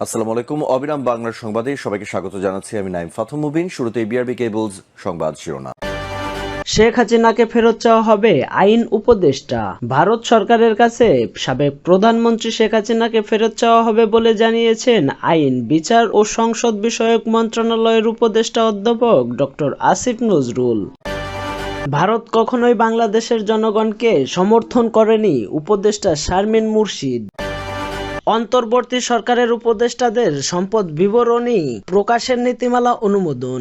আসসালামু আলাইকুম। অবিরাম বাংলার সংবাদে সবাইকে স্বাগত জানাচ্ছি। আমি নাইম ফাথম মুবিন। শুরুতে বিআরবি কেবলস সংবাদ শিরোনাম। শেখ হাসিনাকে ফেরত চাওয়া হবে আইন উপদেষ্টা। ভারত সরকারের কাছে সাবেক প্রধানমন্ত্রী শেখ হাসিনাকে ফেরত চাওয়া হবে বলে জানিয়েছেন আইন, বিচার ও সংসদ বিষয়ক মন্ত্রণালয়ের উপদেষ্টা অধ্যাপক ডক্টর আসিফ নজরুল। ভারত কখনোই বাংলাদেশের জনগণকে সমর্থন করেনি, উপদেষ্টা শারমিন মুর্শিদ। অন্তর্বর্তী সরকারের উপদেষ্টাদের সম্পদ বিবরণী প্রকাশের নীতিমালা অনুমোদন।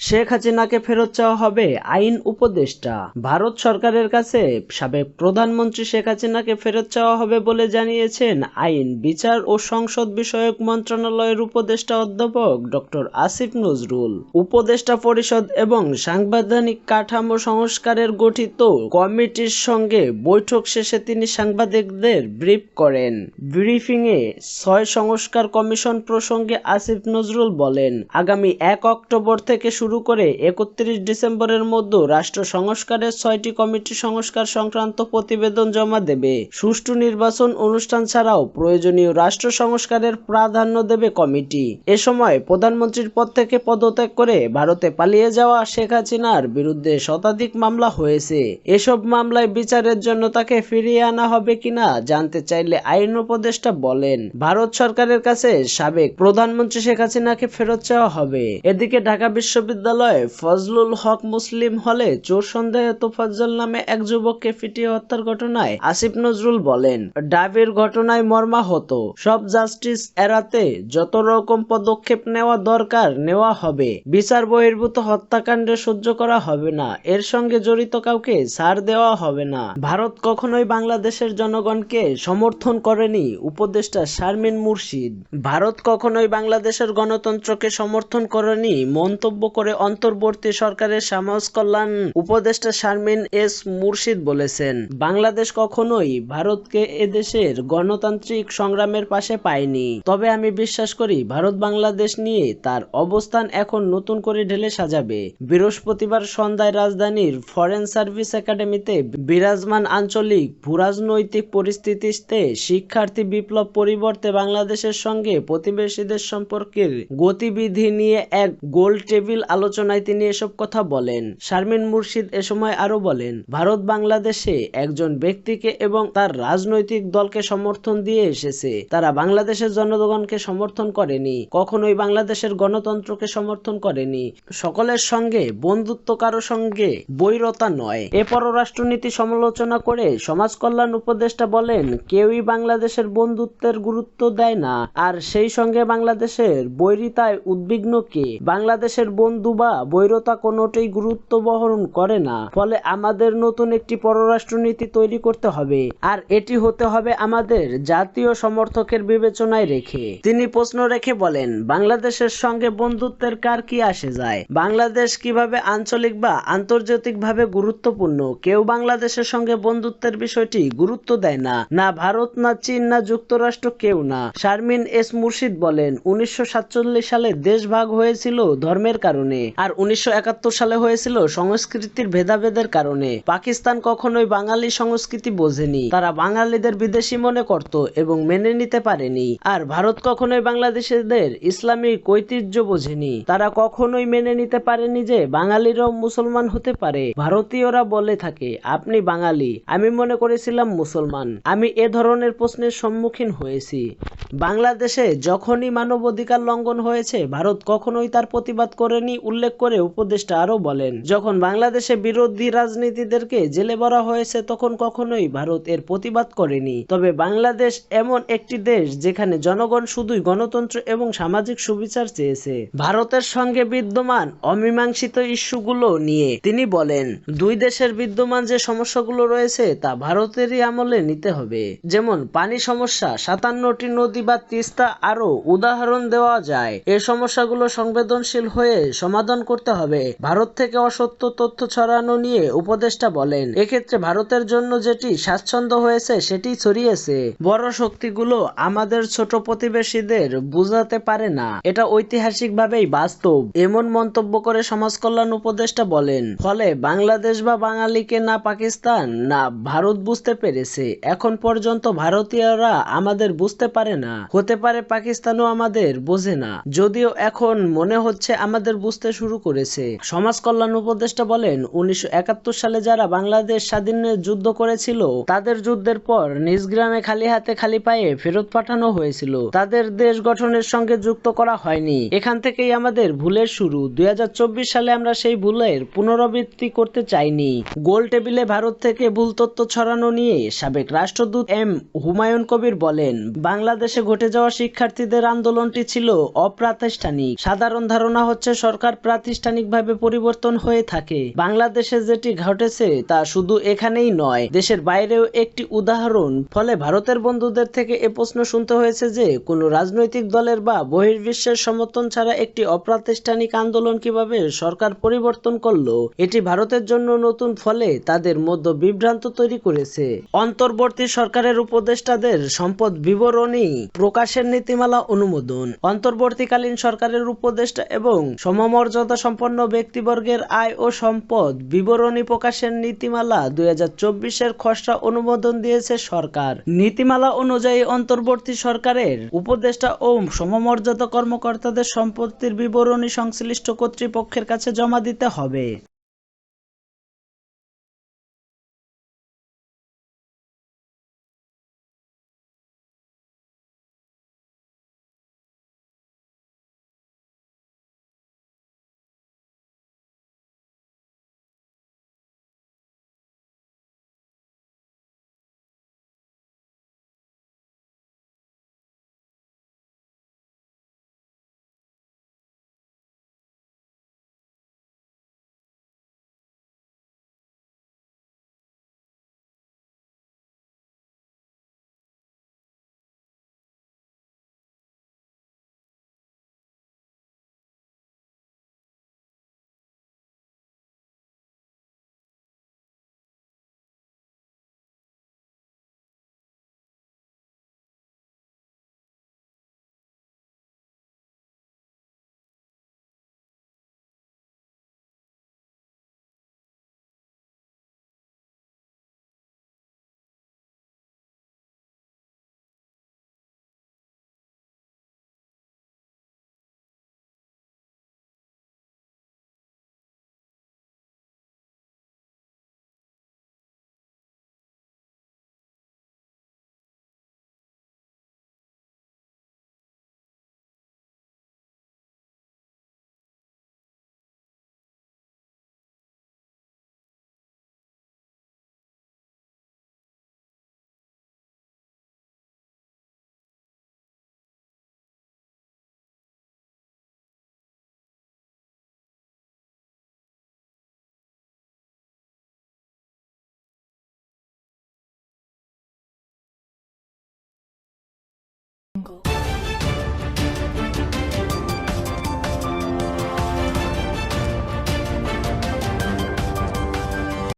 শেখ হাসিনাকে ফেরত চাওয়া হবে আইন উপদেষ্টা। ভারত সরকারের কাছে সাবেক প্রধানমন্ত্রী শেখ হাসিনাকে ফেরত চাওয়া হবে বলে জানিয়েছেন আইন, বিচার ও সংসদ বিষয়ক মন্ত্রণালয়ের উপদেষ্টা অধ্যাপক ডক্টর আসিফ নজরুল। উপদেষ্টা পরিষদ এবং সাংবিধানিক কাঠামো সংস্কারের গঠিত কমিটির সঙ্গে বৈঠক শেষে তিনি সাংবাদিকদের ব্রিফ করেন। ব্রিফিংয়ে ৬ সংস্কার কমিশন প্রসঙ্গে আসিফ নজরুল বলেন, আগামী ১ অক্টোবর থেকে শুরু করে ৩১ ডিসেম্বরের মধ্যে রাষ্ট্র সংস্কারের ৬টি কমিটি সংস্কার সংক্রান্ত প্রতিবেদন জমা দেবে। সুষ্ঠু নির্বাচন অনুষ্ঠান ছাড়াও প্রয়োজনীয় রাষ্ট্র সংস্কারের প্রাধান্য দেবে কমিটি। এ সময় প্রধানমন্ত্রীর পদ থেকে পদত্যাগ করে ভারতে পালিয়ে যাওয়া শেখ হাসিনার বিরুদ্ধে শতাধিক মামলা হয়েছে। এসব মামলায় বিচারের জন্য তাকে ফিরিয়ে আনা হবে কিনা জানতে চাইলে আইন উপদেষ্টা বলেন, ভারত সরকারের কাছে সাবেক প্রধানমন্ত্রী শেখ হাসিনাকে ফেরত চাওয়া হবে। এদিকে ঢাকা বিশ্ববিদ্যালয় ফজলুল হক মুসলিম হলে চোর সন্দেহে তোফাজ্জল নামে এক যুবককে পিটিয়ে হত্যার ঘটনায় আসিফ নজরুল বলেন, ডাবের ঘটনায় মর্মাহত। সব জাস্টিস এড়াতে যত রকম পদক্ষেপ নেওয়া দরকার নেওয়া হবে। বিচার বহির্ভূত হত্যাকাণ্ডে সহ্য করা হবে না। এর সঙ্গে জড়িত কাউকে ছাড় দেওয়া হবে না। ভারত কখনোই বাংলাদেশের জনগণকে সমর্থন করেনি, উপদেষ্টা শারমিন মুর্শিদ। ভারত কখনোই বাংলাদেশের গণতন্ত্রকে সমর্থন করেনি মন্তব্য করে অন্তর্বর্তী সরকারের সমাজ কল্যাণ উপদেষ্টা শারমিন এস মুর্শিদ বলেছেন, বাংলাদেশ কখনোই ভারতকে এদেশের গণতান্ত্রিক সংগ্রামের পাশে পায়নি। তবে আমি বিশ্বাস করি ভারত বাংলাদেশ নিয়ে তার অবস্থান এখন নতুন করে ঢেলে সাজাবে। বৃহস্পতিবার সন্ধ্যায় রাজধানীর ফরেন সার্ভিস একাডেমিতে বিরাজমান আঞ্চলিক ভূরাজনৈতিক পরিস্থিতিতে শিক্ষার্থী বিপ্লব পরিবর্তে বাংলাদেশের সঙ্গে প্রতিবেশীদের সম্পর্কের গতিবিধি নিয়ে এক গোল টেবিল আলোচনায় তিনি এসব কথা বলেন। শারমিন মুর্শিদ এ সময় আরো বলেন, ভারত বাংলাদেশে একজন ব্যক্তিকে এবং তার রাজনৈতিক দলকে সমর্থন দিয়ে এসেছে। তারা বাংলাদেশের জনগণকে সমর্থন করেনি, কখনোই বাংলাদেশের গণতন্ত্রকে সমর্থন করেনি। সকলের সঙ্গে বন্ধুত্ব, কারো সঙ্গে বৈরতা নয়। এ পররাষ্ট্রনীতি সমালোচনা করে সমাজ কল্যাণ উপদেষ্টা বলেন, কেউই বাংলাদেশের বন্ধুত্বের গুরুত্ব দেয় না, আর সেই সঙ্গে বাংলাদেশের বৈরিতায় উদ্বিগ্ন কে? বাংলাদেশের বন্ধু বা বৈরতা কোনোটাই গুরুত্ব বহন করে না। ফলে আমাদের নতুন একটি পররাষ্ট্রনীতি তৈরি করতে হবে, আর এটি হতে হবে আমাদের জাতীয় সমর্থকের বিবেচনায় রেখে। তিনি প্রশ্ন রেখে বলেন, বাংলাদেশের সঙ্গে বন্ধুত্বের কার কি আসে যায়? বাংলাদেশ কিভাবে আঞ্চলিক বা আন্তর্জাতিকভাবে গুরুত্বপূর্ণ? কেউ বাংলাদেশের সঙ্গে বন্ধুত্বের বিষয়টি গুরুত্ব দেয় না, না ভারত, না চীন, না যুক্তরাষ্ট্র, কেউ না। শারমিন এস মুর্শিদ বলেন, ১৯৪৭ সালে দেশ ভাগ হয়েছিল ধর্মের কারণে, আর ১৯৭১ সালে হয়েছিল সংস্কৃতির ভেদাভেদের কারণে। পাকিস্তান কখনোই বাঙালি সংস্কৃতি বোঝেনি, তারা বাঙালিদের বিদেশি মনে করত এবং মেনে নিতে পারেনি। আর ভারত কখনোই বাংলাদেশিদের ইসলামিক ঐতিহ্য বোঝেনি, তারা কখনোই মেনে নিতে পারেনি যে বাঙালিরাও মুসলমান হতে পারে। ভারতীয়রা বলে থাকে, আপনি বাঙালি, আমি মনে করেছিলাম মুসলমান। আমি এ ধরনের প্রশ্নের সম্মুখীন হয়েছি। বাংলাদেশে যখনই মানবাধিকার লঙ্ঘন হয়েছে ভারত কখনোই তার প্রতিবাদ করেনি উল্লেখ করে উপদেষ্টা আরো বলেন, যখন বাংলাদেশে বিরোধী রাজনীতিদেরকে জেলে ভরা হয়েছে তখন কখনোই ভারত এর প্রতিবাদ করেনি। তবে বাংলাদেশ এমন একটি দেশ যেখানে জনগণ শুধুই গণতন্ত্র এবং সামাজিক সুবিচার চেয়েছে। ভারতের সঙ্গে বিদ্যমান অমীমাংসিত ইস্যুগুলো নিয়ে তিনি বলেন, দুই দেশের বিদ্যমান যে সমস্যাগুলো রয়েছে তা ভারতেরই আমলে নিতে হবে। যেমন পানি সমস্যা, ৫৭টি নদী বা তিস্তা, আরো উদাহরণ দেওয়া যায়। এই সমস্যাগুলো সংবেদনশীল হয়ে সমাজ সমাধান করতে হবে। ভারত থেকে অসত্য তথ্য ছড়ানো নিয়ে উপদেষ্টা বলেন, এক্ষেত্রে ভারতের জন্য যেটি স্বাচ্ছন্দ্য হয়েছে সেটি ছড়িয়েছে। বড় শক্তিগুলো আমাদের ছোট প্রতিবেশীদের বুঝাতে পারে না, এটা ঐতিহাসিকভাবেই বাস্তব, এমন মন্তব্য করে সমাজ কল্যাণ উপদেষ্টা বলেন। ফলে বাংলাদেশ বা বাঙালিকে না পাকিস্তান না ভারত বুঝতে পেরেছে। এখন পর্যন্ত ভারতীয়রা আমাদের বুঝতে পারে না, হতে পারে পাকিস্তানও আমাদের বোঝে না, যদিও এখন মনে হচ্ছে আমাদের বুঝতে শুরু করেছে। সমাজ কল্যাণ উপদেষ্টা বলেন, 1971 সালে যারা বাংলাদেশ স্বাধীনের যুদ্ধ করেছিল তাদের যুদ্ধের পর নিজ গ্রামে খালি হাতে খালি পায়ে ফেরত পাঠানো হয়েছিল, তাদের দেশ গঠনের সঙ্গে যুক্ত করা হয়নি। এখান থেকেই আমাদের ভুলের শুরু। 2024 সালে আমরা সেই ভুলের পুনরাবৃত্তি করতে চাইনি। গোল টেবিলে ভারত থেকে ভুল তথ্য ছড়ানো নিয়ে সাবেক রাষ্ট্রদূত এম হুমায়ুন কবির বলেন, বাংলাদেশে ঘটে যাওয়া শিক্ষার্থীদের আন্দোলনটি ছিল অপ্রাতিষ্ঠানিক। সাধারণ ধারণা হচ্ছে সরকার প্রাতিষ্ঠানিকভাবে পরিবর্তন হয়ে থাকে। বাংলাদেশে যেটি ঘটেছে তা শুধু এখানেই নয়, দেশের বাইরেও একটি উদাহরণ। ফলে ভারতের বন্ধুদের থেকে এ প্রশ্ন শুনতে হয়েছে যে কোনো রাজনৈতিক দলের বা বহির্বিশ্বের সমর্থন ছাড়া একটি অপ্রাতিষ্ঠানিক আন্দোলন কিভাবে সরকার পরিবর্তন করলো। এটি ভারতের জন্য নতুন, ফলে তাদের মধ্যে বিভ্রান্ত তৈরি করেছে। অন্তর্বর্তী সরকারের উপদেষ্টাদের সম্পদ বিবরণী প্রকাশের নীতিমালা অনুমোদন। অন্তর্বর্তীকালীন সরকারের উপদেষ্টা এবং সমমর্যাদা সম্পন্ন ব্যক্তিবর্গের আয় ও সম্পদ বিবরণী প্রকাশের নীতিমালা 2024-এর খসড়া অনুমোদন দিয়েছে সরকার। নীতিমালা অনুযায়ী অন্তর্বর্তী সরকারের উপদেষ্টা ও সমমর্যাদা কর্মকর্তাদের সম্পত্তির বিবরণী সংশ্লিষ্ট কর্তৃপক্ষের কাছে জমা দিতে হবে।